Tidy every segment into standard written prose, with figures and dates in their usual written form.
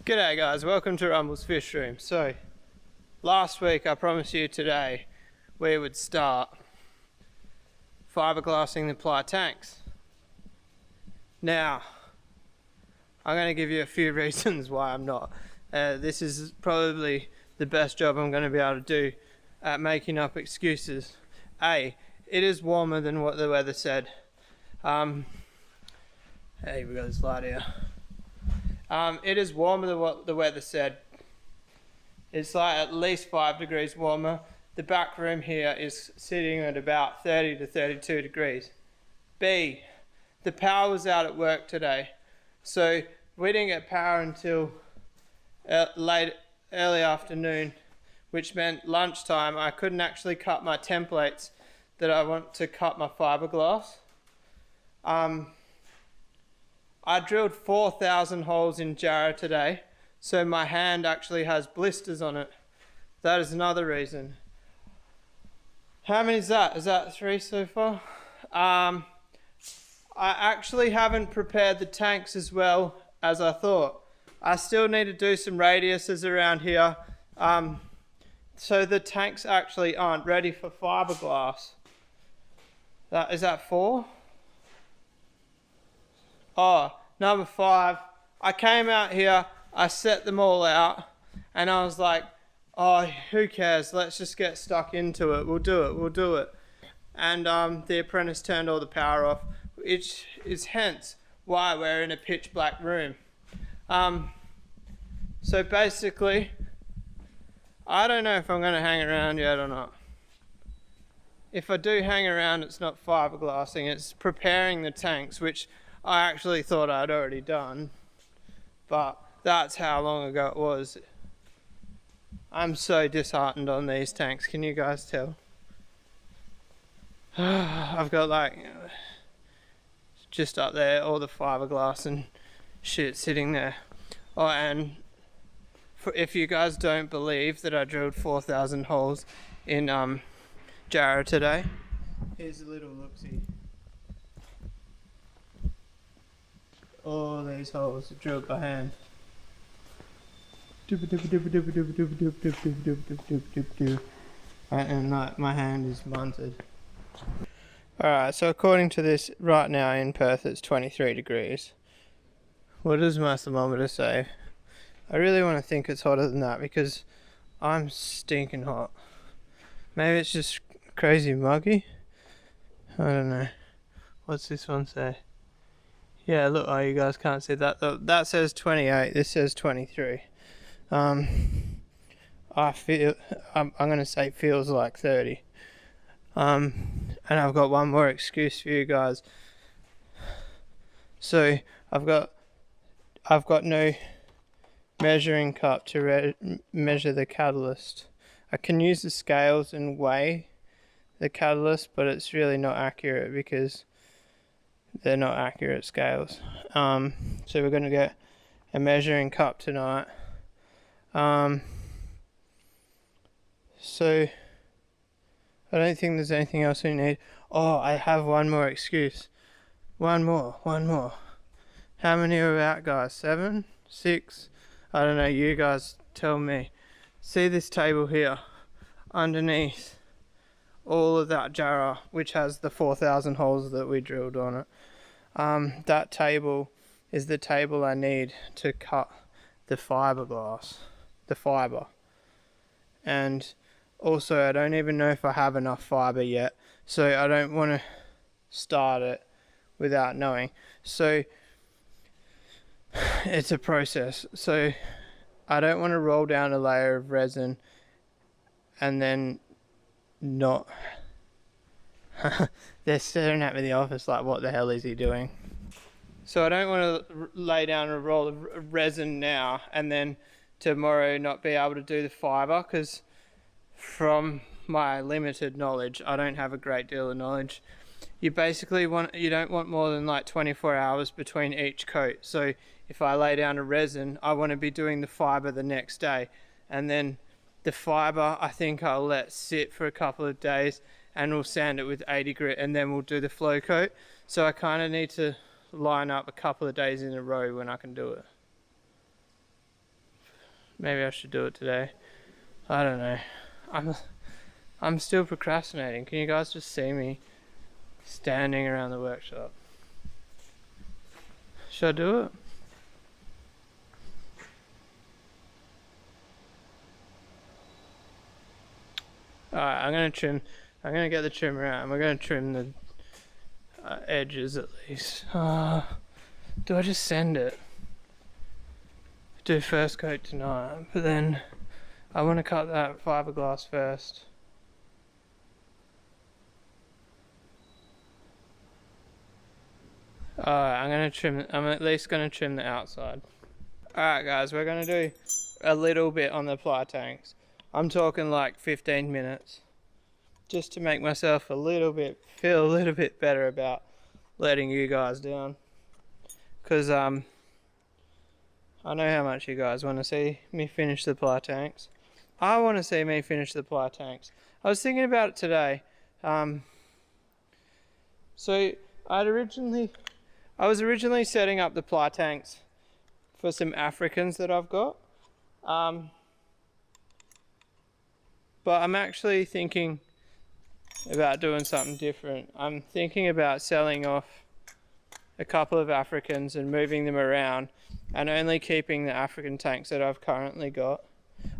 G'day guys, welcome to Rumble's Fish Room. So, last week I promised you today we would start fiberglassing the ply tanks. Now, I'm going to give you a few reasons why I'm not. This is probably the best job I'm going to be able to do at making up excuses. A, it is warmer than what the weather said. Hey, we got this light here. It is warmer than what the weather said. It's like at least 5 degrees warmer. The back room here is sitting at about 30 to 32 degrees. B, the power was out at work today. So we didn't get power until early afternoon, which meant lunchtime. I couldn't actually cut my templates that I want to cut my fiberglass. I drilled 4,000 holes in Jarrah today, so my hand actually has blisters on it. That is another reason. How many is that? Is that 3 so far? I actually haven't prepared the tanks as well as I thought. I still need to do some radiuses around here. So the tanks actually aren't ready for fiberglass. Is that 4? Oh, number 5, I came out here, I set them all out, and I was like, oh, who cares, let's just get stuck into it, we'll do it. And the apprentice turned all the power off, which is hence why we're in a pitch black room. So basically, I don't know if I'm going to hang around yet or not. If I do hang around, it's not fiberglassing, it's preparing the tanks, which I actually thought I'd already done, but that's how long ago it was. I'm so disheartened on these tanks, can you guys tell? I've got like, just up there, all the fiberglass and shit sitting there. Oh, and if you guys don't believe that I drilled 4,000 holes in Jarrah today, here's a little look-see. All these holes are drilled by hand. And like my hand is munted. Alright, so according to this, right now in Perth it's 23 degrees. What does my thermometer say? I really want to think it's hotter than that because I'm stinking hot. Maybe it's just crazy muggy? I don't know. What's this one say? Yeah, look, oh, you guys can't see that. That says 28, this says 23. I feel, I'm going to say feels like 30. And I've got one more excuse for you guys. So, I've got no measuring cup to measure the catalyst. I can use the scales and weigh the catalyst, but it's really not accurate because they're not accurate scales. So we're going to get a measuring cup tonight. So I don't think there's anything else we need. Oh, I have one more excuse. One more. How many are out, guys? 7? 6? I don't know, you guys tell me. See this table here? Underneath all of that Jarrah, which has the 4,000 holes that we drilled on it. That table is the table I need to cut the fiberglass, the fiber. And also I don't even know if I have enough fiber yet, so I don't want to start it without knowing. So it's a process. So I don't want to roll down a layer of resin and then not they're staring at me in the office like, what the hell is he doing? So I don't want to lay down a roll of resin now and then tomorrow not be able to do the fiber, because from my limited knowledge, I don't have a great deal of knowledge. You don't want more than like 24 hours between each coat. So if I lay down a resin, I want to be doing the fiber the next day, and then the fiber I think I'll let sit for a couple of days and we'll sand it with 80 grit and then we'll do the flow coat. So I kind of need to line up a couple of days in a row when I can do it. Maybe I should do it today. I don't know. I'm still procrastinating. Can you guys just see me standing around the workshop? Should I do it? Alright, I'm gonna get the trimmer out and we're gonna trim the edges at least. Do I just send it? Do first coat tonight, but then I want to cut that fiberglass first. Alright, I'm at least gonna trim the outside. Alright guys, we're gonna do a little bit on the ply tanks. I'm talking like 15 minutes. Just to make myself feel a little bit better about letting you guys down. Cause I know how much you guys want to see me finish the ply tanks. I want to see me finish the ply tanks. I was thinking about it today. So I was originally setting up the ply tanks for some Africans that I've got. But I'm actually thinking about doing something different. I'm thinking about selling off a couple of Africans and moving them around and only keeping the African tanks that I've currently got.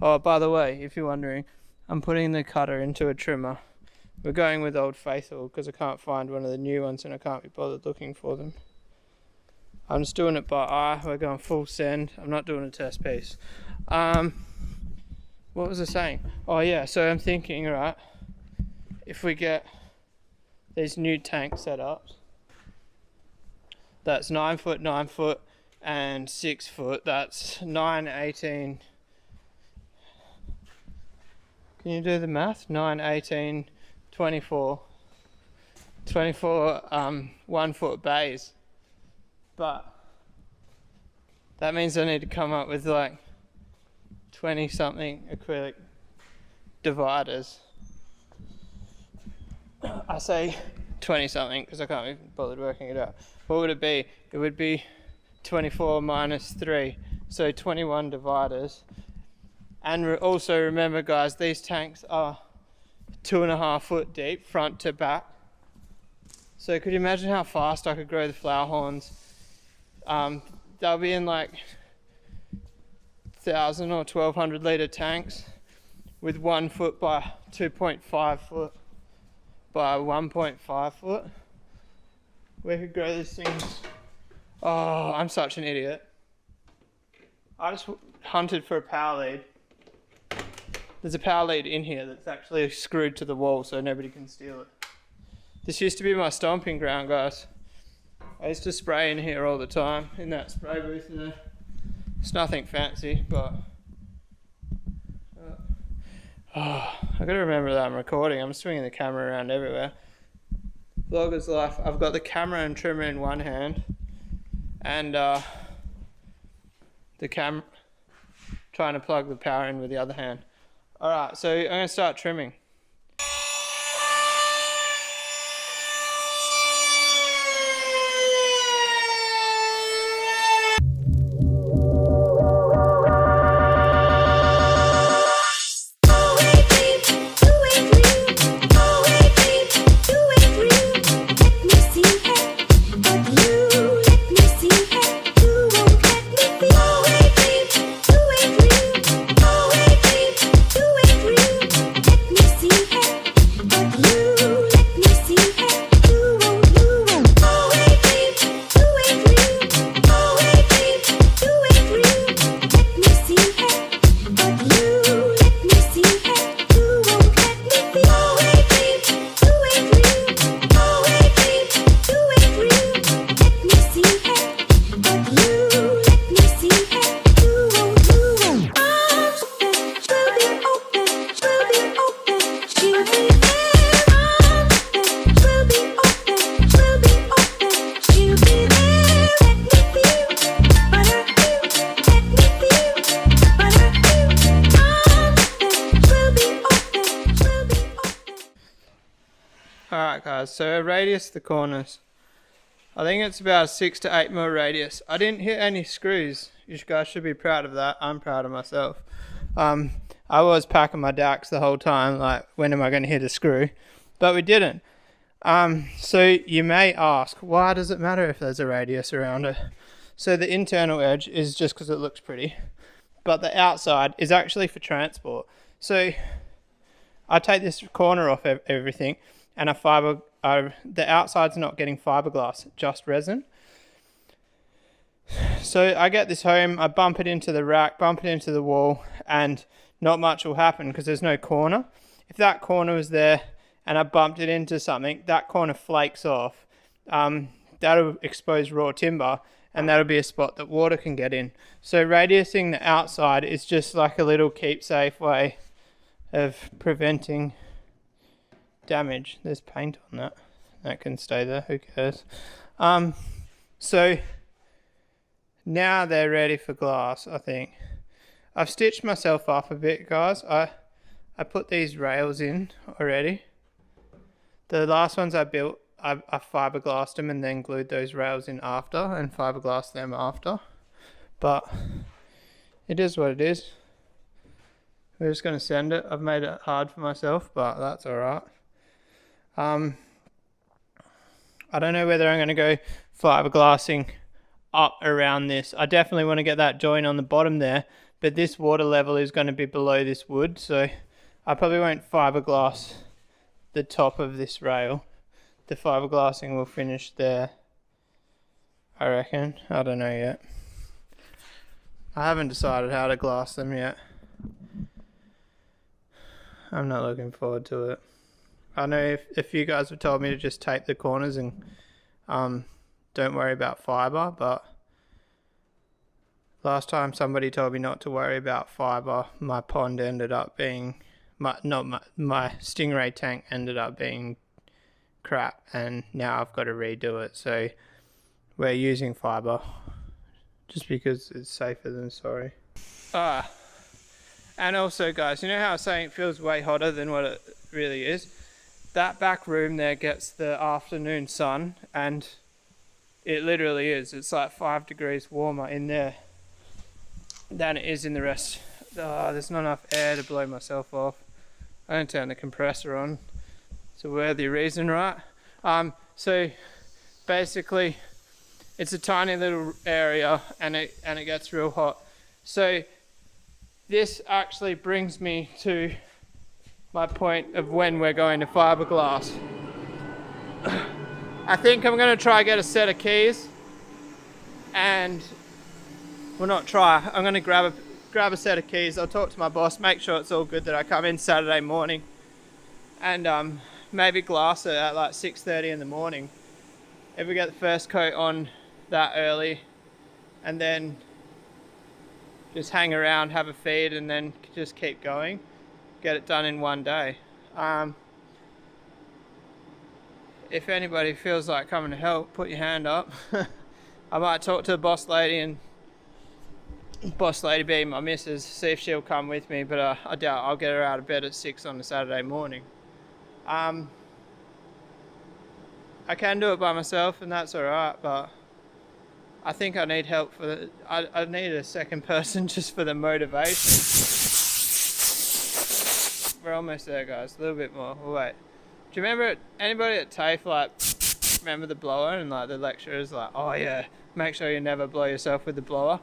Oh, by the way, if you're wondering, I'm putting the cutter into a trimmer. We're going with Old Faithful because I can't find one of the new ones and I can't be bothered looking for them. I'm just doing it by eye. We're going full send. I'm not doing a test piece. What was I saying? Oh yeah, so I'm thinking, right, if we get these new tank setups, that's 9 foot, 9 foot, and 6 foot, that's 9, 18. Can you do the math? 9, 18, 24. 24 1 foot bays. But that means I need to come up with like 20 something acrylic dividers. I say 20 something because I can't be bothered working it out. What would it be? It would be 24 minus 3, so 21 dividers. And also remember guys, these tanks are 2.5 foot deep front to back. So could you imagine how fast I could grow the flower horns? They'll be in like 1,000 or 1,200 litre tanks with 1 foot by 2.5 foot by 1.5 foot. We could grow these things. Oh, I'm such an idiot. I just hunted for a power lead. There's a power lead in here that's actually screwed to the wall so nobody can steal it. This used to be my stomping ground, guys. I used to spray in here all the time, in that spray booth there. It's nothing fancy, but I gotta remember that I'm recording. I'm swinging the camera around everywhere. Vlogger's life. I've got the camera and trimmer in one hand, and the camera trying to plug the power in with the other hand. All right, so I'm gonna start trimming. Alright guys, so radius the corners. I think it's about a 6 to 8 mil radius. I didn't hit any screws. You guys should be proud of that. I'm proud of myself. I was packing my dacks the whole time, like, when am I going to hit a screw? But we didn't. So you may ask, why does it matter if there's a radius around it? So the internal edge is just because it looks pretty, but the outside is actually for transport. So I take this corner off everything, and the outside's not getting fiberglass, just resin. So I get this home, I bump it into the rack, bump it into the wall, and not much will happen because there's no corner. If that corner was there and I bumped it into something, that corner flakes off. That'll expose raw timber, and that'll be a spot that water can get in. So radiusing the outside is just like a little keep-safe way of preventing damage. There's paint on that. That can stay there, who cares? So now they're ready for glass, I think. I've stitched myself up a bit, guys. I put these rails in already. The last ones I built, I fiberglassed them and then glued those rails in after and fiberglassed them after. But it is what it is. We're just going to send it. I've made it hard for myself, but that's alright. I don't know whether I'm going to go fiberglassing up around this. I definitely want to get that joint on the bottom there, but this water level is going to be below this wood, so I probably won't fiberglass the top of this rail. The fiberglassing will finish there, I reckon. I don't know yet. I haven't decided how to glass them yet. I'm not looking forward to it. I know if you guys have told me to just tape the corners and don't worry about fiber, but last time somebody told me not to worry about fiber, my pond ended up being my stingray tank ended up being crap, and now I've got to redo it. So we're using fiber just because it's safer than sorry. And also, guys, you know how I was saying it feels way hotter than what it really is? That back room there gets the afternoon sun, and it literally is. It's like 5 degrees warmer in there than it is in the rest. There's not enough air to blow myself off. I don't turn the compressor on. It's a worthy reason, right? So basically, it's a tiny little area, and it gets real hot. So this actually brings me to my point of when we're going to fiberglass. I think I'm going to try get a set of keys, and well, not try. I'm going to grab a set of keys. I'll talk to my boss, make sure it's all good that I come in Saturday morning, and maybe glass it at like 6:30 in the morning. If we get the first coat on that early, and then just hang around, have a feed, and then just keep going. Get it done in one day. If anybody feels like coming to help, put your hand up. I might talk to the boss lady, and boss lady being my missus, see if she'll come with me, but I doubt I'll get her out of bed at 6 on a Saturday morning. I can do it by myself, and that's alright, but I think I need help for I need a second person just for the motivation. We're almost there, guys. A little bit more. We'll wait. Do you remember anybody at TAFE, like, remember the blower, and like the lecturers like, oh yeah, make sure you never blow yourself with the blower?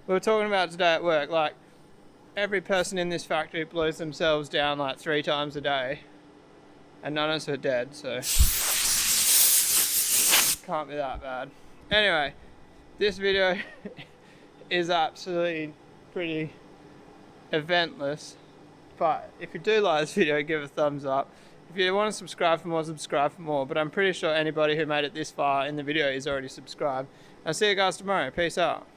We were talking about today at work, like, every person in this factory blows themselves down like 3 times a day, and none of us are dead, so can't be that bad. Anyway, this video is absolutely pretty eventless, but if you do like this video, give it a thumbs up. If you want to subscribe for more, subscribe for more, but I'm pretty sure anybody who made it this far in the video is already subscribed. I'll see you guys tomorrow. Peace out.